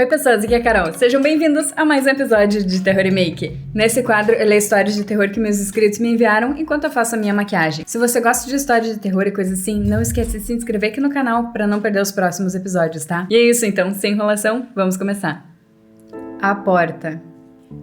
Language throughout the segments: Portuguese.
Oi pessoas, aqui é a Carol. Sejam bem-vindos a mais um episódio de Terror Remake. Nesse quadro eu leio histórias de terror que meus inscritos me enviaram enquanto eu faço a minha maquiagem. Se você gosta de histórias de terror e coisas assim, não esqueça de se inscrever aqui no canal pra não perder os próximos episódios, tá? E é isso então, sem enrolação, vamos começar. A porta.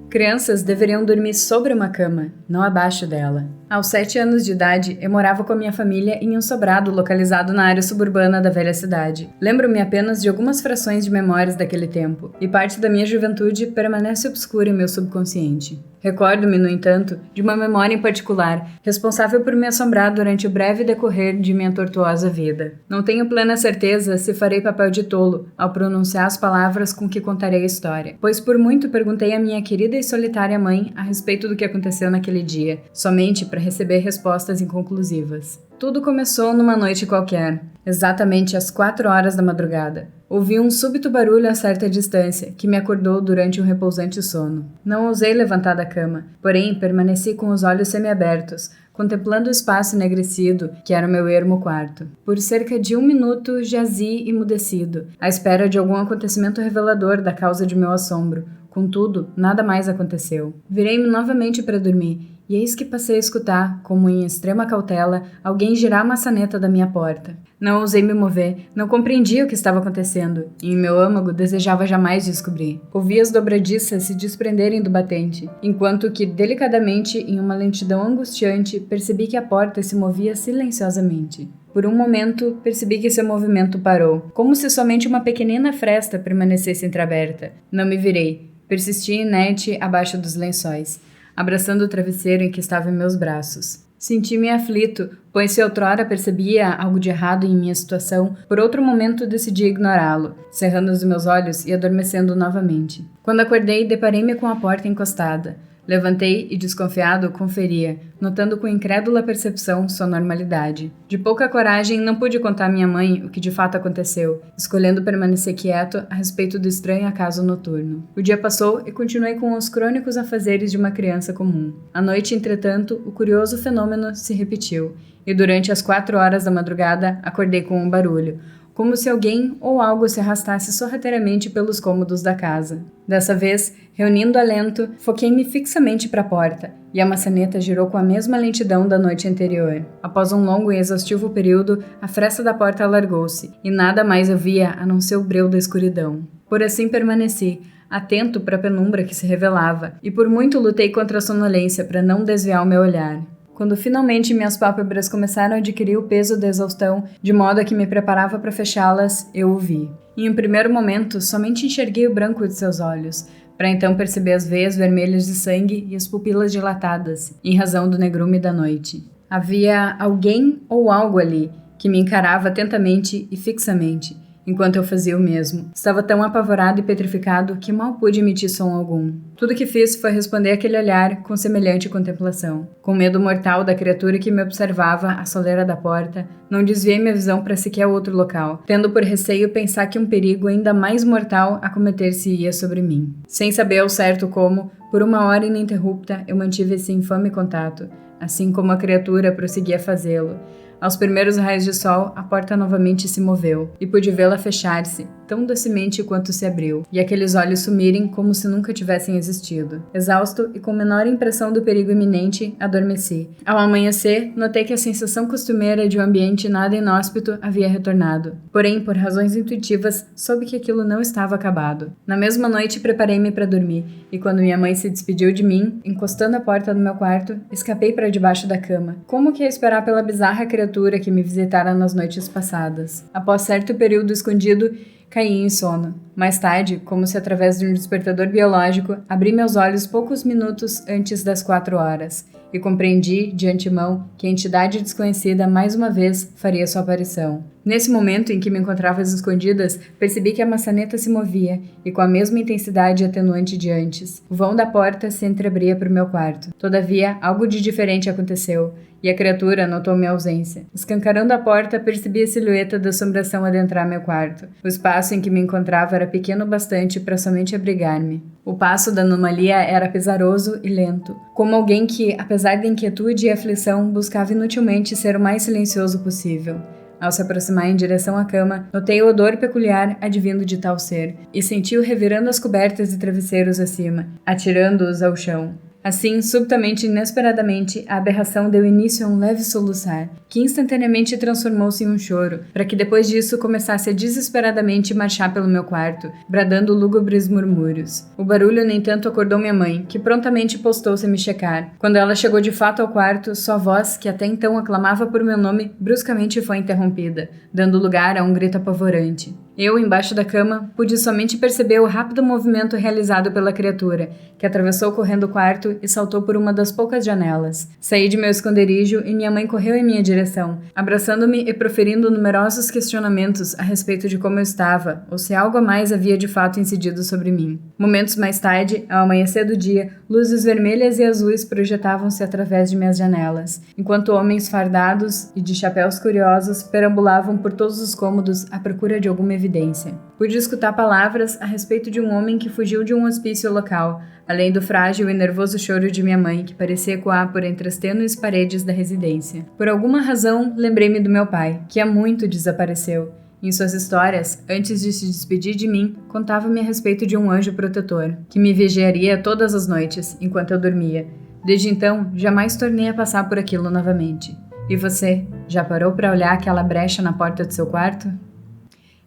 Crianças deveriam dormir sobre uma cama, não abaixo dela. Aos 7 anos de idade, eu morava com a minha família em um sobrado localizado na área suburbana da velha cidade. Lembro-me apenas de algumas frações de memórias daquele tempo, e parte da minha juventude permanece obscura em meu subconsciente. Recordo-me, no entanto, de uma memória em particular, responsável por me assombrar durante o breve decorrer de minha tortuosa vida. Não tenho plena certeza se farei papel de tolo ao pronunciar as palavras com que contarei a história, pois por muito perguntei à minha querida e solitária mãe a respeito do que aconteceu naquele dia, somente para receber respostas inconclusivas. Tudo começou numa noite qualquer, exatamente às 4 horas da madrugada. Ouvi um súbito barulho a certa distância, que me acordou durante um repousante sono. Não ousei levantar da cama, porém permaneci com os olhos semiabertos, contemplando o espaço enegrecido, que era o meu ermo quarto. Por cerca de 1 minuto jazi emudecido, à espera de algum acontecimento revelador da causa de meu assombro. Contudo, nada mais aconteceu. Virei-me novamente para dormir, e eis que passei a escutar, como em extrema cautela, alguém girar a maçaneta da minha porta. Não ousei me mover, não compreendia o que estava acontecendo, e em meu âmago desejava jamais descobrir. Ouvi as dobradiças se desprenderem do batente, enquanto que, delicadamente, em uma lentidão angustiante, percebi que a porta se movia silenciosamente. Por um momento, percebi que seu movimento parou, como se somente uma pequenina fresta permanecesse entreaberta. Não me virei. Persisti inerte abaixo dos lençóis, abraçando o travesseiro em que estava em meus braços. Senti-me aflito, pois se outrora percebia algo de errado em minha situação, por outro momento decidi ignorá-lo, cerrando os meus olhos e adormecendo novamente. Quando acordei, deparei-me com a porta encostada. Levantei e, desconfiado, conferia, notando com incrédula percepção sua normalidade. De pouca coragem, não pude contar à minha mãe o que de fato aconteceu, escolhendo permanecer quieto a respeito do estranho acaso noturno. O dia passou e continuei com os crônicos afazeres de uma criança comum. À noite, entretanto, o curioso fenômeno se repetiu, e durante as 4 horas da madrugada acordei com um barulho, como se alguém ou algo se arrastasse sorrateiramente pelos cômodos da casa. Dessa vez, reunindo alento, foquei-me fixamente para a porta, e a maçaneta girou com a mesma lentidão da noite anterior. Após um longo e exaustivo período, a fresta da porta alargou-se, e nada mais eu via a não ser o breu da escuridão. Por assim permaneci, atento para a penumbra que se revelava, e por muito lutei contra a sonolência para não desviar o meu olhar. Quando finalmente minhas pálpebras começaram a adquirir o peso da exaustão, de modo a que me preparava para fechá-las, eu o vi. Em um primeiro momento, somente enxerguei o branco de seus olhos, para então perceber as veias vermelhas de sangue e as pupilas dilatadas, em razão do negrume da noite. Havia alguém ou algo ali, que me encarava atentamente e fixamente, enquanto eu fazia o mesmo. Estava tão apavorado e petrificado que mal pude emitir som algum. Tudo que fiz foi responder àquele olhar com semelhante contemplação. Com medo mortal da criatura que me observava à soleira da porta, não desviei minha visão para sequer outro local, tendo por receio pensar que um perigo ainda mais mortal acometer-se-ia sobre mim. Sem saber ao certo como, por 1 hora ininterrupta, eu mantive esse infame contato, assim como a criatura prosseguia a fazê-lo. Aos primeiros raios de sol, a porta novamente se moveu, e pude vê-la fechar-se, tão docemente quanto se abriu, e aqueles olhos sumirem como se nunca tivessem existido. Exausto e com menor impressão do perigo iminente, adormeci. Ao amanhecer, notei que a sensação costumeira de um ambiente nada inóspito havia retornado. Porém, por razões intuitivas, soube que aquilo não estava acabado. Na mesma noite, preparei-me para dormir, e quando minha mãe se despediu de mim, encostando a porta do meu quarto, escapei para debaixo da cama, como que a esperar pela bizarra criatura que me visitara nas noites passadas. Após certo período escondido, caí em sono. Mais tarde, como se através de um despertador biológico, abri meus olhos poucos minutos antes das 4 horas e compreendi, de antemão, que a entidade desconhecida mais uma vez faria sua aparição. Nesse momento em que me encontrava às escondidas, percebi que a maçaneta se movia e com a mesma intensidade atenuante de antes. O vão da porta se entreabria para o meu quarto. Todavia, algo de diferente aconteceu, e a criatura notou minha ausência. Escancarando a porta, percebi a silhueta da assombração adentrar meu quarto. O espaço em que me encontrava era pequeno bastante para somente abrigar-me. O passo da anomalia era pesaroso e lento, como alguém que, apesar da inquietude e aflição, buscava inutilmente ser o mais silencioso possível. Ao se aproximar em direção à cama, notei o odor peculiar advindo de tal ser, e senti-o revirando as cobertas e travesseiros acima, atirando-os ao chão. Assim, subitamente e inesperadamente, a aberração deu início a um leve soluçar, que instantaneamente transformou-se em um choro, para que depois disso começasse a desesperadamente marchar pelo meu quarto, bradando lúgubres murmúrios. O barulho, no entanto, acordou minha mãe, que prontamente postou-se a me checar. Quando ela chegou de fato ao quarto, sua voz, que até então aclamava por meu nome, bruscamente foi interrompida, dando lugar a um grito apavorante. Eu, embaixo da cama, pude somente perceber o rápido movimento realizado pela criatura, que atravessou correndo o quarto e saltou por uma das poucas janelas. Saí de meu esconderijo e minha mãe correu em minha direção, abraçando-me e proferindo numerosos questionamentos a respeito de como eu estava, ou se algo a mais havia de fato incidido sobre mim. Momentos mais tarde, ao amanhecer do dia, luzes vermelhas e azuis projetavam-se através de minhas janelas, enquanto homens fardados e de chapéus curiosos perambulavam por todos os cômodos à procura de alguma evidência. Pude escutar palavras a respeito de um homem que fugiu de um hospício local, além do frágil e nervoso choro de minha mãe, que parecia ecoar por entre as tênues paredes da residência. Por alguma razão, lembrei-me do meu pai, que há muito desapareceu. Em suas histórias, antes de se despedir de mim, contava-me a respeito de um anjo protetor, que me vigiaria todas as noites, enquanto eu dormia. Desde então, jamais tornei a passar por aquilo novamente. E você, já parou para olhar aquela brecha na porta do seu quarto?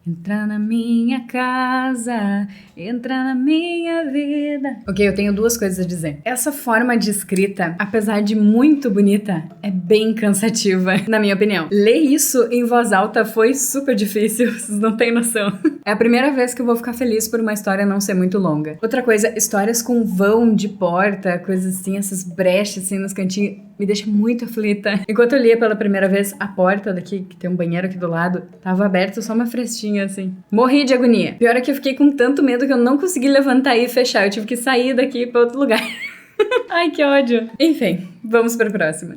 Entra na minha casa, entra na minha vida. Ok, eu tenho duas coisas a dizer. Essa forma de escrita, apesar de muito bonita, é bem cansativa, na minha opinião. Ler isso em voz alta foi super difícil, vocês não têm noção. É a primeira vez que eu vou ficar feliz por uma história não ser muito longa. Outra coisa, histórias com vão de porta, coisas assim, essas brechas assim nos cantinhos, me deixa muito aflita. Enquanto eu lia pela primeira vez, a porta daqui, que tem um banheiro aqui do lado, tava aberta só uma frestinha, assim. Morri de agonia. Pior é que eu fiquei com tanto medo que eu não consegui levantar e fechar. Eu tive que sair daqui pra outro lugar. Ai, que ódio. Enfim, vamos pra próxima.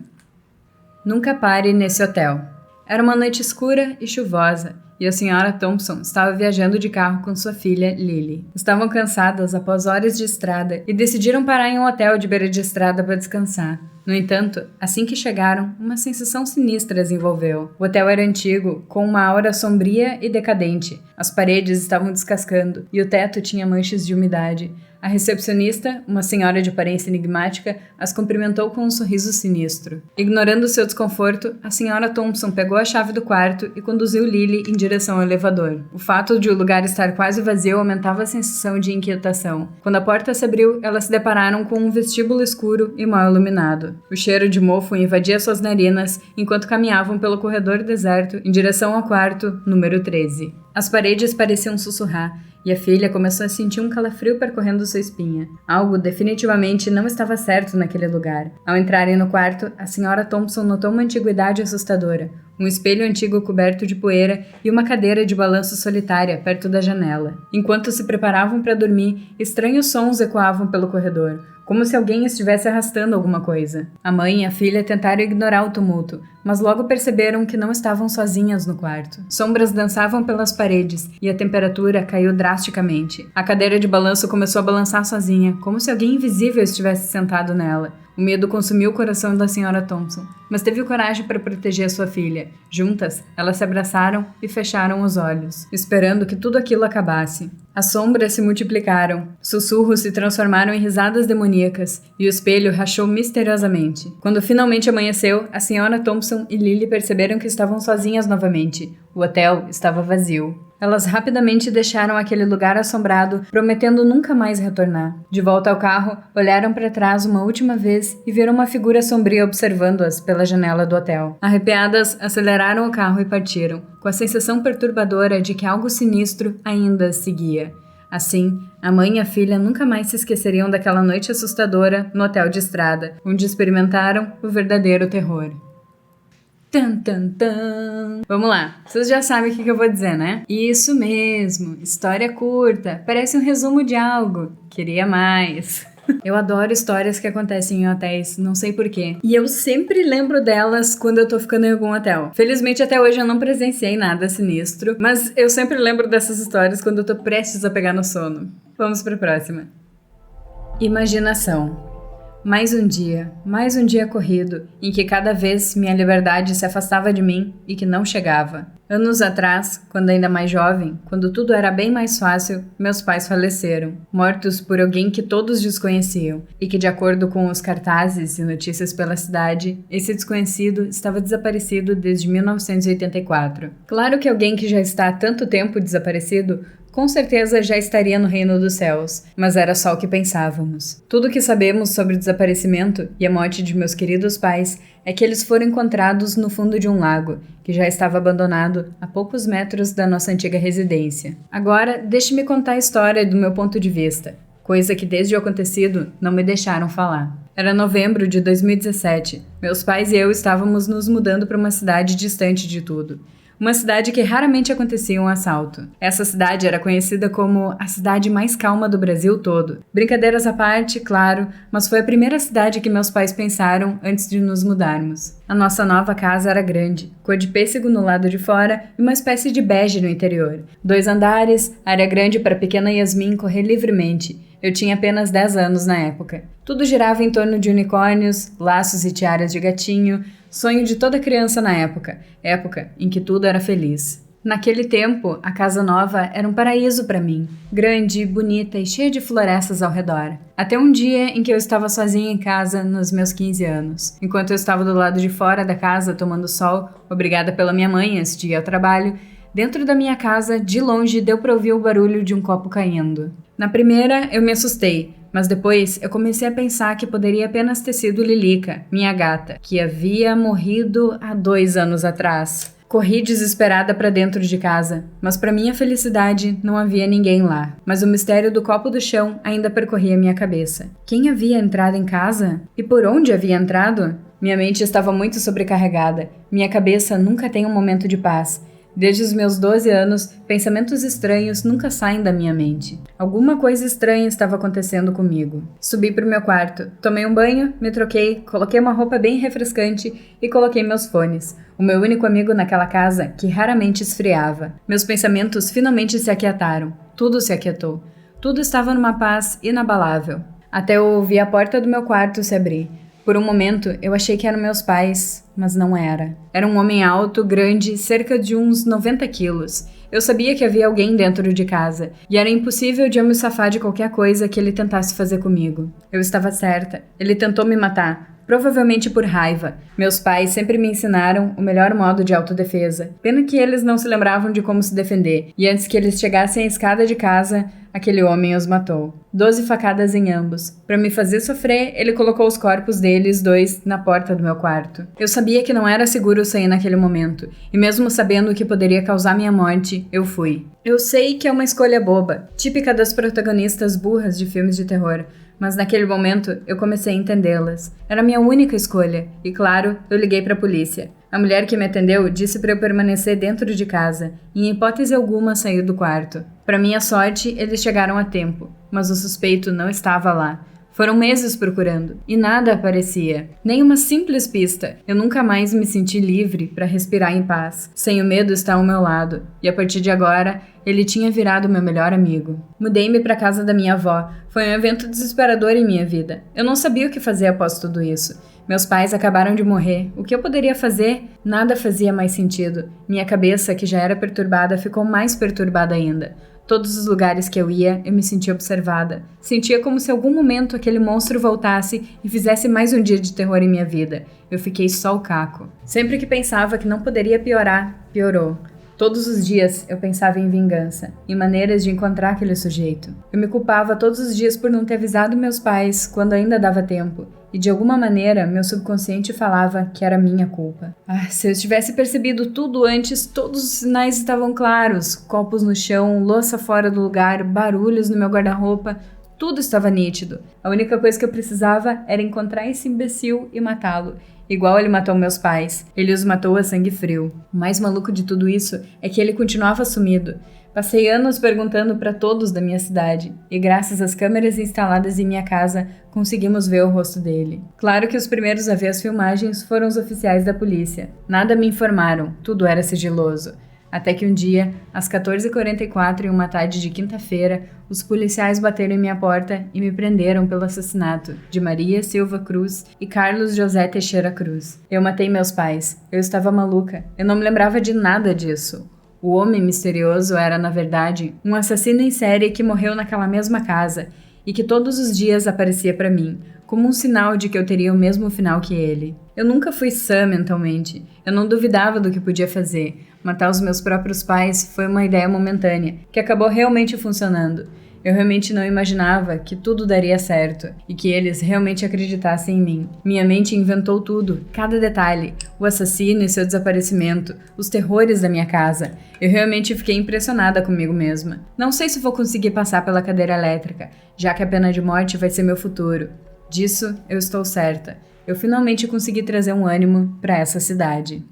Nunca pare nesse hotel. Era uma noite escura e chuvosa, e a senhora Thompson estava viajando de carro com sua filha, Lily. Estavam cansadas após horas de estrada e decidiram parar em um hotel de beira de estrada para descansar. No entanto, assim que chegaram, uma sensação sinistra as envolveu. O hotel era antigo, com uma aura sombria e decadente. As paredes estavam descascando e o teto tinha manchas de umidade. A recepcionista, uma senhora de aparência enigmática, as cumprimentou com um sorriso sinistro. Ignorando seu desconforto, a senhora Thompson pegou a chave do quarto e conduziu Lily em direção ao elevador. O fato de o lugar estar quase vazio aumentava a sensação de inquietação. Quando a porta se abriu, elas se depararam com um vestíbulo escuro e mal iluminado. O cheiro de mofo invadia suas narinas enquanto caminhavam pelo corredor deserto em direção ao quarto número 13. As paredes pareciam sussurrar, e a filha começou a sentir um calafrio percorrendo sua espinha. Algo definitivamente não estava certo naquele lugar. Ao entrarem no quarto, a senhora Thompson notou uma antiguidade assustadora, um espelho antigo coberto de poeira e uma cadeira de balanço solitária perto da janela. Enquanto se preparavam para dormir, estranhos sons ecoavam pelo corredor, como se alguém estivesse arrastando alguma coisa. A mãe e a filha tentaram ignorar o tumulto, mas logo perceberam que não estavam sozinhas no quarto. Sombras dançavam pelas paredes e a temperatura caiu drasticamente. A cadeira de balanço começou a balançar sozinha, como se alguém invisível estivesse sentado nela. O medo consumiu o coração da senhora Thompson, mas teve coragem para proteger a sua filha. Juntas, elas se abraçaram e fecharam os olhos, esperando que tudo aquilo acabasse. As sombras se multiplicaram, sussurros se transformaram em risadas demoníacas, e o espelho rachou misteriosamente. Quando finalmente amanheceu, a senhora Thompson e Lily perceberam que estavam sozinhas novamente. O hotel estava vazio. Elas rapidamente deixaram aquele lugar assombrado, prometendo nunca mais retornar. De volta ao carro, olharam para trás uma última vez e viram uma figura sombria observando-as pela janela do hotel. Arrepiadas, aceleraram o carro e partiram, com a sensação perturbadora de que algo sinistro ainda as seguia. Assim, a mãe e a filha nunca mais se esqueceriam daquela noite assustadora no hotel de estrada, onde experimentaram o verdadeiro terror. Tan, tan, tan. Vamos lá, vocês já sabem o que eu vou dizer, né? Isso mesmo, história curta, parece um resumo de algo. Queria mais. Eu adoro histórias que acontecem em hotéis, não sei porquê. E eu sempre lembro delas quando eu tô ficando em algum hotel. Felizmente até hoje eu não presenciei nada sinistro, mas eu sempre lembro dessas histórias quando eu tô prestes a pegar no sono. Vamos pra próxima. Imaginação. Mais um dia corrido, em que cada vez minha liberdade se afastava de mim e que não chegava. Anos atrás, quando ainda mais jovem, quando tudo era bem mais fácil, meus pais faleceram, mortos por alguém que todos desconheciam, e que, de acordo com os cartazes e notícias pela cidade, esse desconhecido estava desaparecido desde 1984. Claro que alguém que já está há tanto tempo desaparecido com certeza já estaria no reino dos céus, mas era só o que pensávamos. Tudo o que sabemos sobre o desaparecimento e a morte de meus queridos pais é que eles foram encontrados no fundo de um lago, que já estava abandonado a poucos metros da nossa antiga residência. Agora, deixe-me contar a história do meu ponto de vista, coisa que desde o acontecido não me deixaram falar. Era novembro de 2017. Meus pais e eu estávamos nos mudando para uma cidade distante de tudo. Uma cidade que raramente acontecia um assalto. Essa cidade era conhecida como a cidade mais calma do Brasil todo. Brincadeiras à parte, claro, mas foi a primeira cidade que meus pais pensaram antes de nos mudarmos. A nossa nova casa era grande, cor de pêssego no lado de fora e uma espécie de bege no interior. 2 andares, área grande para a pequena Yasmin correr livremente. Eu tinha apenas 10 anos na época. Tudo girava em torno de unicórnios, laços e tiaras de gatinho, sonho de toda criança na época em que tudo era feliz. Naquele tempo, a casa nova era um paraíso para mim, grande, bonita e cheia de florestas ao redor. Até um dia em que eu estava sozinha em casa nos meus 15 anos. Enquanto eu estava do lado de fora da casa tomando sol, obrigada pela minha mãe antes de ir ao trabalho, dentro da minha casa, de longe, deu para ouvir o barulho de um copo caindo. Na primeira, eu me assustei, mas depois eu comecei a pensar que poderia apenas ter sido Lilica, minha gata, que havia morrido há 2 anos atrás. Corri desesperada para dentro de casa, mas para minha felicidade não havia ninguém lá. Mas o mistério do copo do chão ainda percorria minha cabeça. Quem havia entrado em casa? E por onde havia entrado? Minha mente estava muito sobrecarregada. Minha cabeça nunca tem um momento de paz. Desde os meus 12 anos, pensamentos estranhos nunca saem da minha mente. Alguma coisa estranha estava acontecendo comigo. Subi para o meu quarto, tomei um banho, me troquei, coloquei uma roupa bem refrescante e coloquei meus fones. O meu único amigo naquela casa que raramente esfriava. Meus pensamentos finalmente se aquietaram. Tudo se aquietou. Tudo estava numa paz inabalável. Até eu ouvi a porta do meu quarto se abrir. Por um momento, eu achei que eram meus pais, mas não era. Era um homem alto, grande, cerca de uns 90 quilos. Eu sabia que havia alguém dentro de casa, e era impossível de eu me safar de qualquer coisa que ele tentasse fazer comigo. Eu estava certa. Ele tentou me matar. Provavelmente por raiva. Meus pais sempre me ensinaram o melhor modo de autodefesa. Pena que eles não se lembravam de como se defender. E antes que eles chegassem à escada de casa, aquele homem os matou. 12 facadas em ambos. Para me fazer sofrer, ele colocou os corpos deles 2 na porta do meu quarto. Eu sabia que não era seguro sair naquele momento. E mesmo sabendo o que poderia causar minha morte, eu fui. Eu sei que é uma escolha boba, típica das protagonistas burras de filmes de terror. Mas naquele momento eu comecei a entendê-las. Era a minha única escolha. E claro, eu liguei para a polícia. A mulher que me atendeu disse para eu permanecer dentro de casa e em hipótese alguma sair do quarto. Para minha sorte, eles chegaram a tempo, mas o suspeito não estava lá. Foram meses procurando, e nada aparecia. Nem uma simples pista. Eu nunca mais me senti livre para respirar em paz, sem o medo estar ao meu lado. E a partir de agora, ele tinha virado meu melhor amigo. Mudei-me para casa da minha avó. Foi um evento desesperador em minha vida. Eu não sabia o que fazer após tudo isso. Meus pais acabaram de morrer. O que eu poderia fazer? Nada fazia mais sentido. Minha cabeça, que já era perturbada, ficou mais perturbada ainda. Todos os lugares que eu ia, eu me sentia observada. Sentia como se em algum momento aquele monstro voltasse e fizesse mais um dia de terror em minha vida. Eu fiquei só o caco. Sempre que pensava que não poderia piorar, piorou. Todos os dias eu pensava em vingança, em maneiras de encontrar aquele sujeito. Eu me culpava todos os dias por não ter avisado meus pais quando ainda dava tempo. E de alguma maneira, meu subconsciente falava que era minha culpa. Se eu tivesse percebido tudo antes, todos os sinais estavam claros. Copos no chão, louça fora do lugar, barulhos no meu guarda-roupa. Tudo estava nítido. A única coisa que eu precisava era encontrar esse imbecil e matá-lo. Igual ele matou meus pais. Ele os matou a sangue frio. O mais maluco de tudo isso é que ele continuava sumido. Passei anos perguntando para todos da minha cidade, e graças às câmeras instaladas em minha casa, conseguimos ver o rosto dele. Claro que os primeiros a ver as filmagens foram os oficiais da polícia. Nada me informaram, tudo era sigiloso. Até que um dia, às 14h44 em uma tarde de quinta-feira, os policiais bateram em minha porta e me prenderam pelo assassinato de Maria Silva Cruz e Carlos José Teixeira Cruz. Eu matei meus pais. Eu estava maluca. Eu não me lembrava de nada disso. O homem misterioso era, na verdade, um assassino em série que morreu naquela mesma casa e que todos os dias aparecia para mim, como um sinal de que eu teria o mesmo final que ele. Eu nunca fui sã mentalmente. Eu não duvidava do que podia fazer. Matar os meus próprios pais foi uma ideia momentânea, que acabou realmente funcionando. Eu realmente não imaginava que tudo daria certo e que eles realmente acreditassem em mim. Minha mente inventou tudo, cada detalhe, o assassino e seu desaparecimento, os terrores da minha casa. Eu realmente fiquei impressionada comigo mesma. Não sei se vou conseguir passar pela cadeira elétrica, já que a pena de morte vai ser meu futuro. Disso eu estou certa. Eu finalmente consegui trazer um ânimo para essa cidade.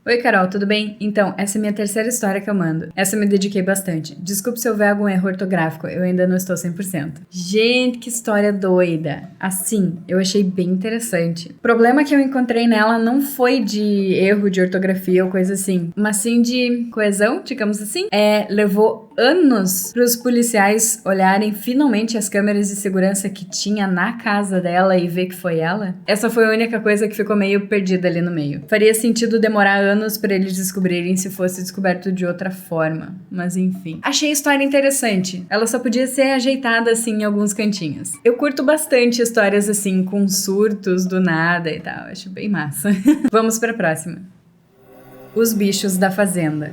Oi, Carol, tudo bem? Então, essa é a minha terceira história que eu mando. Essa eu me dediquei bastante. Desculpe se houver algum erro ortográfico, eu ainda não estou 100%. Gente, que história doida! Assim, eu achei bem interessante. O problema que eu encontrei nela não foi de erro de ortografia ou coisa assim, mas sim de coesão, digamos assim. Levou anos para os policiais olharem finalmente as câmeras de segurança que tinha na casa dela e ver que foi ela. Essa foi a única coisa que ficou meio perdida ali no meio. Faria sentido demorar anos para eles descobrirem se fosse descoberto de outra forma, mas enfim. Achei a história interessante. Ela só podia ser ajeitada assim em alguns cantinhos. Eu curto bastante histórias assim com surtos do nada e tal. Acho bem massa. Vamos para a próxima. Os bichos da fazenda.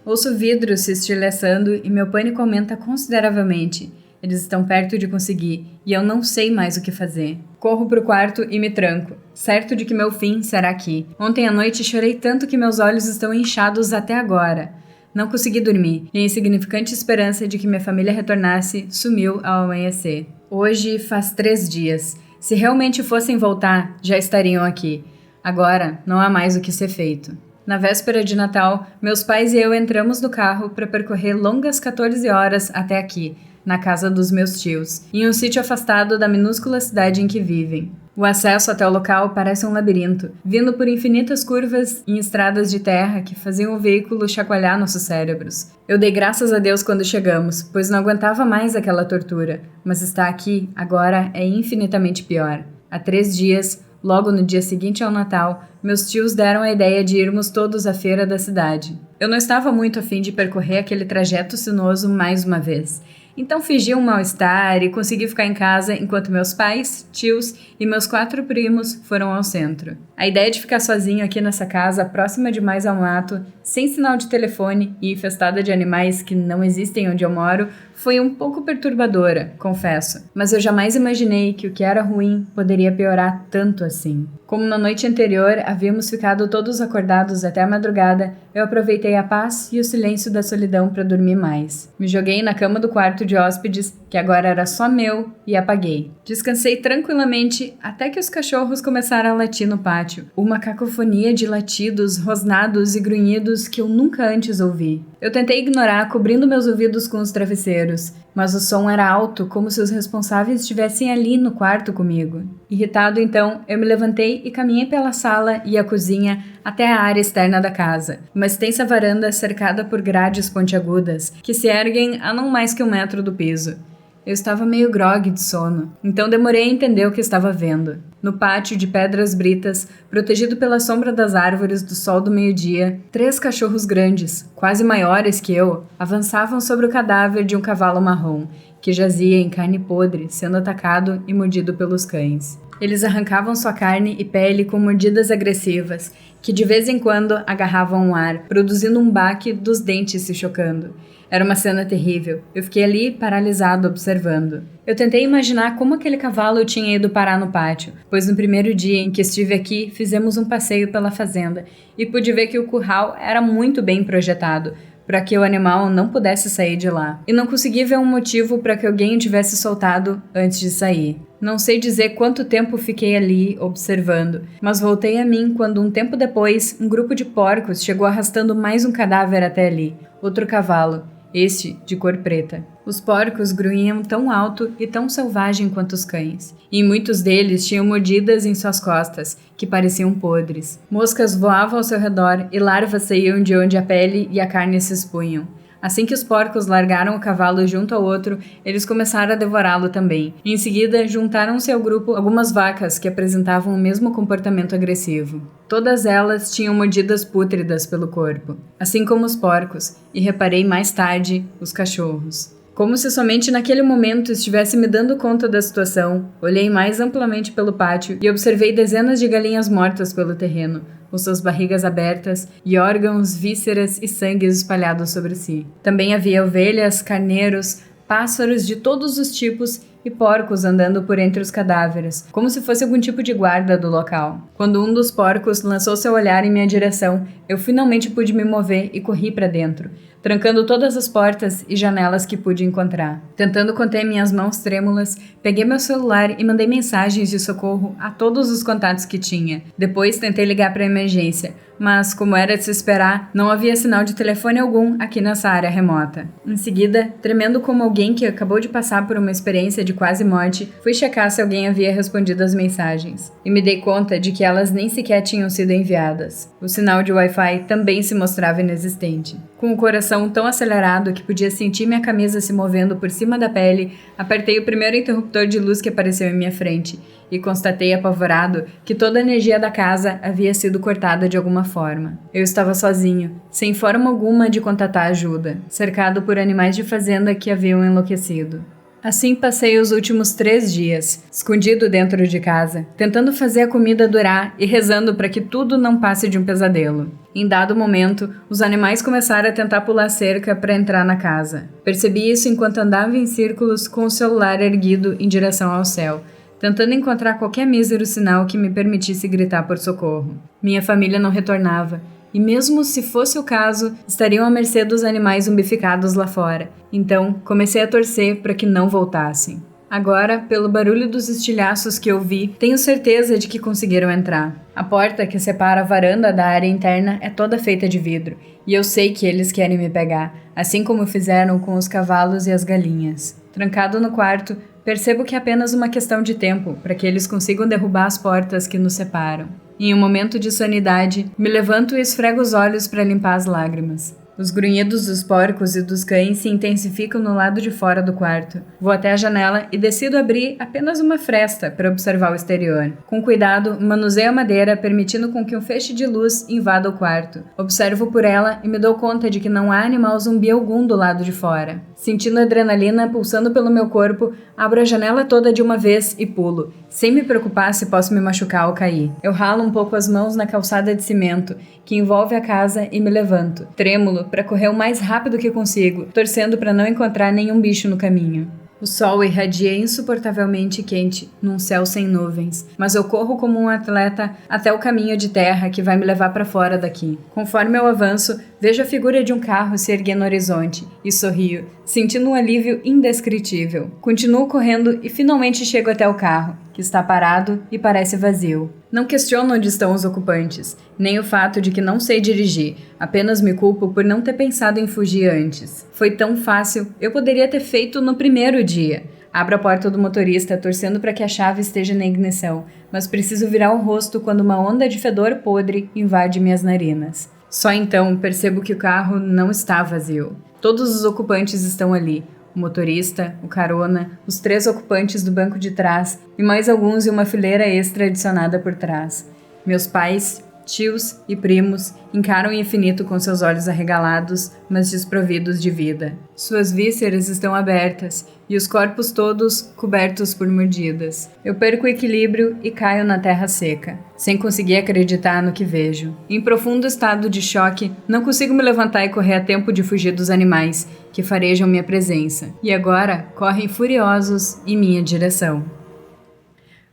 Ouço vidros se estilhaçando e meu pânico aumenta consideravelmente. Eles estão perto de conseguir e eu não sei mais o que fazer. Corro pro quarto e me tranco, certo de que meu fim será aqui. Ontem à noite chorei tanto que meus olhos estão inchados até agora. Não consegui dormir e a insignificante esperança de que minha família retornasse sumiu ao amanhecer. Hoje faz 3 dias. Se realmente fossem voltar, já estariam aqui. Agora não há mais o que ser feito. Na véspera de Natal, meus pais e eu entramos no carro para percorrer longas 14 horas até aqui, na casa dos meus tios, em um sítio afastado da minúscula cidade em que vivem. O acesso até o local parece um labirinto, vindo por infinitas curvas em estradas de terra que faziam o veículo chacoalhar nossos cérebros. Eu dei graças a Deus quando chegamos, pois não aguentava mais aquela tortura, mas estar aqui, agora, é infinitamente pior. Há 3 dias, logo no dia seguinte ao Natal, meus tios deram a ideia de irmos todos à feira da cidade. Eu não estava muito afim de percorrer aquele trajeto sinuoso mais uma vez. Então fingi um mal-estar e consegui ficar em casa enquanto meus pais, tios e meus 4 primos foram ao centro. A ideia de ficar sozinho aqui nessa casa, próxima demais ao mato, sem sinal de telefone e infestada de animais que não existem onde eu moro, foi um pouco perturbadora, confesso. Mas eu jamais imaginei que o que era ruim poderia piorar tanto assim. Como na noite anterior havíamos ficado todos acordados até a madrugada, eu aproveitei a paz e o silêncio da solidão para dormir mais. Me joguei na cama do quarto de hóspedes, que agora era só meu, e apaguei. Descansei tranquilamente até que os cachorros começaram a latir no pátio. Uma cacofonia de latidos, rosnados e grunhidos que eu nunca antes ouvi. Eu tentei ignorar, cobrindo meus ouvidos com os travesseiros, mas o som era alto, como se os responsáveis estivessem ali no quarto comigo. Irritado, então, eu me levantei e caminhei pela sala e a cozinha até a área externa da casa, uma extensa varanda cercada por grades pontiagudas, que se erguem a não mais que 1 metro do piso. Eu estava meio grogue de sono, então demorei a entender o que estava vendo. No pátio de pedras britas, protegido pela sombra das árvores do sol do meio-dia, 3 cachorros grandes, quase maiores que eu, avançavam sobre o cadáver de um cavalo marrom, que jazia em carne podre, sendo atacado e mordido pelos cães. Eles arrancavam sua carne e pele com mordidas agressivas, que de vez em quando agarravam o ar, produzindo um baque dos dentes se chocando. Era uma cena terrível. Eu fiquei ali, paralisado, observando. Eu tentei imaginar como aquele cavalo tinha ido parar no pátio, pois no primeiro dia em que estive aqui, fizemos um passeio pela fazenda e pude ver que o curral era muito bem projetado, para que o animal não pudesse sair de lá. E não consegui ver um motivo para que alguém o tivesse soltado antes de sair. Não sei dizer quanto tempo fiquei ali observando, mas voltei a mim quando um tempo depois, um grupo de porcos chegou arrastando mais um cadáver até ali, outro cavalo. este de cor preta. Os porcos grunhiam tão alto e tão selvagem quanto os cães, e muitos deles tinham mordidas em suas costas, que pareciam podres. Moscas voavam ao seu redor e larvas saíam de onde a pele e a carne se expunham. Assim que os porcos largaram o cavalo junto ao outro, eles começaram a devorá-lo também. Em seguida, juntaram-se ao grupo algumas vacas que apresentavam o mesmo comportamento agressivo. Todas elas tinham mordidas pútridas pelo corpo, assim como os porcos, e reparei mais tarde os cachorros. Como se somente naquele momento estivesse me dando conta da situação, olhei mais amplamente pelo pátio e observei dezenas de galinhas mortas pelo terreno, com suas barrigas abertas e órgãos, vísceras e sangue espalhados sobre si. Também havia ovelhas, carneiros, pássaros de todos os tipos e porcos andando por entre os cadáveres, como se fosse algum tipo de guarda do local. Quando um dos porcos lançou seu olhar em minha direção, eu finalmente pude me mover e corri para dentro, trancando todas as portas e janelas que pude encontrar. Tentando conter minhas mãos trêmulas, peguei meu celular e mandei mensagens de socorro a todos os contatos que tinha. Depois tentei ligar para a emergência, mas, como era de se esperar, não havia sinal de telefone algum aqui nessa área remota. Em seguida, tremendo como alguém que acabou de passar por uma experiência de quase morte, fui checar se alguém havia respondido às mensagens, e me dei conta de que elas nem sequer tinham sido enviadas. O sinal de Wi-Fi também se mostrava inexistente. Com o coração tão acelerado que podia sentir minha camisa se movendo por cima da pele, apertei o primeiro interruptor de luz que apareceu em minha frente, e constatei apavorado que toda a energia da casa havia sido cortada de alguma forma. Eu estava sozinho, sem forma alguma de contatar ajuda, cercado por animais de fazenda que haviam enlouquecido. Assim passei os últimos 3 dias, escondido dentro de casa, tentando fazer a comida durar e rezando para que tudo não passe de um pesadelo. Em dado momento, os animais começaram a tentar pular cerca para entrar na casa. Percebi isso enquanto andava em círculos com o celular erguido em direção ao céu, tentando encontrar qualquer mísero sinal que me permitisse gritar por socorro. Minha família não retornava, e mesmo se fosse o caso, estariam à mercê dos animais zumbificados lá fora. Então, comecei a torcer para que não voltassem. Agora, pelo barulho dos estilhaços que ouvi, tenho certeza de que conseguiram entrar. A porta que separa a varanda da área interna é toda feita de vidro, e eu sei que eles querem me pegar, assim como fizeram com os cavalos e as galinhas. Trancado no quarto, percebo que é apenas uma questão de tempo para que eles consigam derrubar as portas que nos separam. Em um momento de sanidade, me levanto e esfrego os olhos para limpar as lágrimas. Os grunhidos dos porcos e dos cães se intensificam no lado de fora do quarto. Vou até a janela e decido abrir apenas uma fresta para observar o exterior. Com cuidado, manuseio a madeira, permitindo com que um feixe de luz invada o quarto. Observo por ela e me dou conta de que não há animal zumbi algum do lado de fora. Sentindo a adrenalina pulsando pelo meu corpo, abro a janela toda de uma vez e pulo, sem me preocupar se posso me machucar ou cair. Eu ralo um pouco as mãos na calçada de cimento, que envolve a casa, e me levanto, trêmulo, para correr o mais rápido que consigo, torcendo para não encontrar nenhum bicho no caminho. O sol irradia insuportavelmente quente, num céu sem nuvens, mas eu corro como um atleta até o caminho de terra que vai me levar para fora daqui. Conforme eu avanço, vejo a figura de um carro se erguer no horizonte e sorrio, sentindo um alívio indescritível. Continuo correndo e finalmente chego até o carro, que está parado e parece vazio. Não questiono onde estão os ocupantes, nem o fato de que não sei dirigir, apenas me culpo por não ter pensado em fugir antes. Foi tão fácil, eu poderia ter feito no primeiro dia. Abro a porta do motorista, torcendo para que a chave esteja na ignição, mas preciso virar o rosto quando uma onda de fedor podre invade minhas narinas. Só então percebo que o carro não está vazio. Todos os ocupantes estão ali. O motorista, o carona, os 3 ocupantes do banco de trás e mais alguns em uma fileira extra adicionada por trás. Meus pais, tios e primos encaram o infinito com seus olhos arregalados, mas desprovidos de vida. Suas vísceras estão abertas e os corpos todos cobertos por mordidas. Eu perco o equilíbrio e caio na terra seca, sem conseguir acreditar no que vejo. Em profundo estado de choque, não consigo me levantar e correr a tempo de fugir dos animais, que farejam minha presença, e agora correm furiosos em minha direção.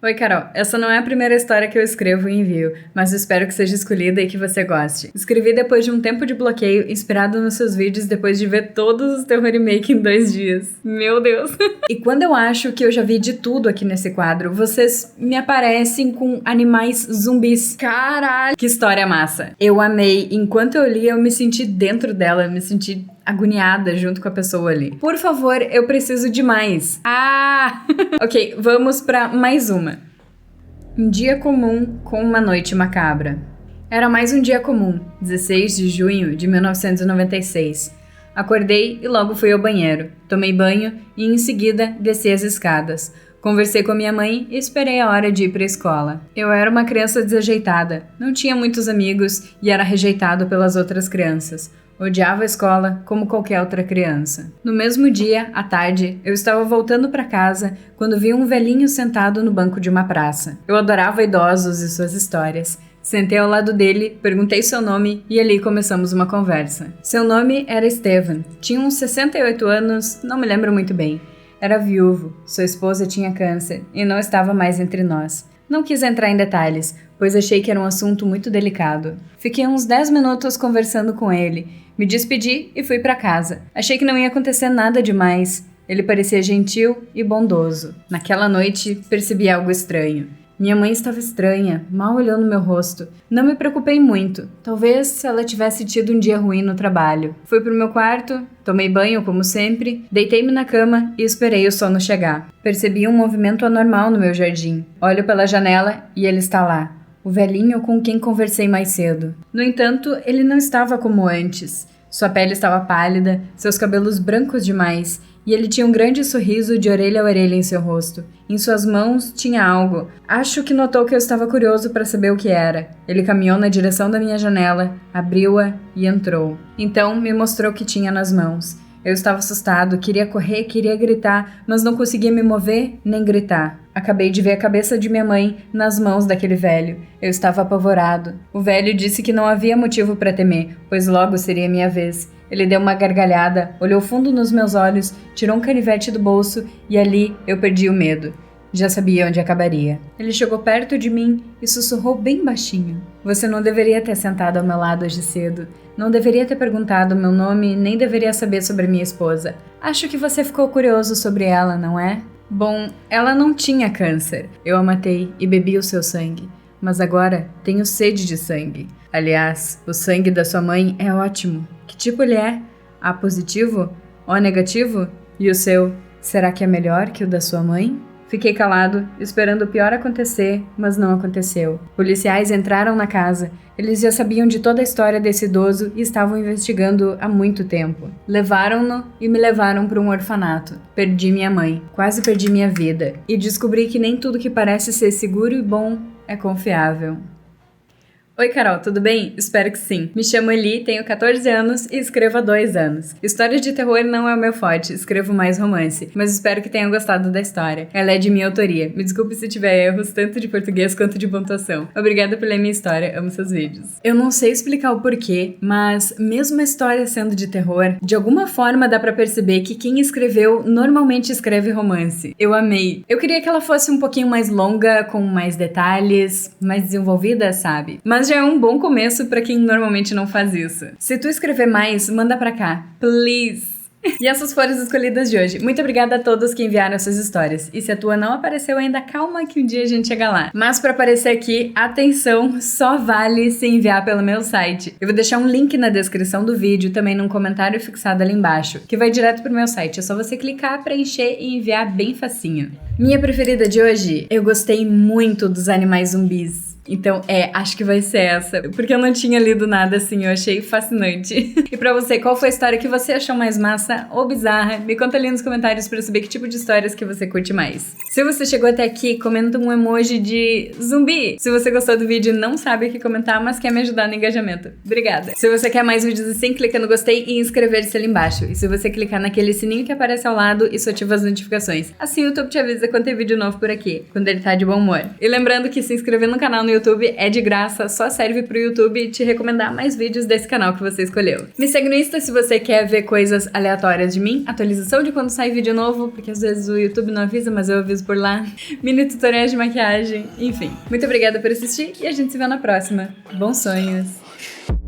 Oi, Carol. Essa não é a primeira história que eu escrevo e envio, mas espero que seja escolhida e que você goste. Escrevi depois de um tempo de bloqueio, inspirado nos seus vídeos depois de ver todos os Terror Remake em 2 dias. Meu Deus! E quando eu acho que eu já vi de tudo aqui nesse quadro, vocês me aparecem com animais zumbis. Caralho! Que história massa! Eu amei. Enquanto eu li, eu me senti dentro dela, me senti agoniada junto com a pessoa ali. Por favor, eu preciso de mais. Ah! Ok, vamos pra mais uma. Um dia comum com uma noite macabra. Era mais um dia comum, 16 de junho de 1996. Acordei e logo fui ao banheiro. Tomei banho e em seguida desci as escadas. Conversei com a minha mãe e esperei a hora de ir para a escola. Eu era uma criança desajeitada, não tinha muitos amigos e era rejeitado pelas outras crianças. Odiava a escola como qualquer outra criança. No mesmo dia, à tarde, eu estava voltando para casa quando vi um velhinho sentado no banco de uma praça. Eu adorava idosos e suas histórias. Sentei ao lado dele, perguntei seu nome e ali começamos uma conversa. Seu nome era Steven, tinha uns 68 anos, não me lembro muito bem. Era viúvo, sua esposa tinha câncer e não estava mais entre nós. Não quis entrar em detalhes, pois achei que era um assunto muito delicado. Fiquei uns 10 minutos conversando com ele, me despedi e fui para casa. Achei que não ia acontecer nada demais. Ele parecia gentil e bondoso. Naquela noite, percebi algo estranho. Minha mãe estava estranha, mal olhou no meu rosto. Não me preocupei muito, talvez ela tivesse tido um dia ruim no trabalho. Fui pro meu quarto, tomei banho como sempre, deitei-me na cama e esperei o sono chegar. Percebi um movimento anormal no meu jardim. Olho pela janela e ele está lá, o velhinho com quem conversei mais cedo. No entanto, ele não estava como antes. Sua pele estava pálida, seus cabelos brancos demais, e ele tinha um grande sorriso de orelha a orelha em seu rosto. Em suas mãos tinha algo. Acho que notou que eu estava curioso para saber o que era. Ele caminhou na direção da minha janela, abriu-a e entrou. Então me mostrou o que tinha nas mãos. Eu estava assustado, queria correr, queria gritar, mas não conseguia me mover nem gritar. Acabei de ver a cabeça de minha mãe nas mãos daquele velho. Eu estava apavorado. O velho disse que não havia motivo para temer, pois logo seria minha vez. Ele deu uma gargalhada, olhou fundo nos meus olhos, tirou um canivete do bolso e ali eu perdi o medo. Já sabia onde acabaria. Ele chegou perto de mim e sussurrou bem baixinho. Você não deveria ter sentado ao meu lado hoje cedo. Não deveria ter perguntado meu nome, nem deveria saber sobre minha esposa. Acho que você ficou curioso sobre ela, não é? Bom, ela não tinha câncer. Eu a matei e bebi o seu sangue. Mas agora tenho sede de sangue. Aliás, o sangue da sua mãe é ótimo. Que tipo ele é? A positivo? O negativo? E o seu, será que é melhor que o da sua mãe? Fiquei calado, esperando o pior acontecer, mas não aconteceu. Policiais entraram na casa. Eles já sabiam de toda a história desse idoso e estavam investigando há muito tempo. Levaram-no e me levaram para um orfanato. Perdi minha mãe, quase perdi minha vida. E descobri que nem tudo que parece ser seguro e bom é confiável. Oi, Carol, tudo bem? Espero que sim. Me chamo Eli, tenho 14 anos e escrevo há 2 anos. Histórias de terror não é o meu forte, escrevo mais romance, mas espero que tenham gostado da história. Ela é de minha autoria. Me desculpe se tiver erros, tanto de português quanto de pontuação. Obrigada por ler minha história, amo seus vídeos. Eu não sei explicar o porquê, mas mesmo a história sendo de terror, de alguma forma dá pra perceber que quem escreveu normalmente escreve romance. Eu amei. Eu queria que ela fosse um pouquinho mais longa, com mais detalhes, mais desenvolvida, sabe? Mas já é um bom começo pra quem normalmente não faz isso. Se tu escrever mais, manda pra cá. Please! E essas foram as escolhidas de hoje. Muito obrigada a todos que enviaram suas histórias. E se a tua não apareceu ainda, calma que um dia a gente chega lá. Mas pra aparecer aqui, atenção, só vale se enviar pelo meu site. Eu vou deixar um link na descrição do vídeo, também num comentário fixado ali embaixo, que vai direto pro meu site. É só você clicar, preencher e enviar bem facinho. Minha preferida de hoje, eu gostei muito dos animais zumbis. Então, acho que vai ser essa, porque eu não tinha lido nada assim, eu achei fascinante. E pra você, qual foi a história que você achou mais massa ou bizarra? Me conta ali nos comentários pra eu saber que tipo de histórias que você curte mais. Se você chegou até aqui, comenta um emoji de zumbi. Se você gostou do vídeo e não sabe o que comentar, mas quer me ajudar no engajamento. Obrigada. Se você quer mais vídeos assim, clica no gostei e inscrever-se ali embaixo. E se você clicar naquele sininho que aparece ao lado, isso ativa as notificações. Assim o YouTube te avisa quando tem vídeo novo por aqui, quando ele tá de bom humor. E lembrando que se inscrever no canal no YouTube é de graça, só serve pro YouTube te recomendar mais vídeos desse canal que você escolheu. Me segue no Insta se você quer ver coisas aleatórias de mim, atualização de quando sai vídeo novo, porque às vezes o YouTube não avisa, mas eu aviso por lá, mini tutoriais de maquiagem, enfim. Muito obrigada por assistir e a gente se vê na próxima. Bons sonhos!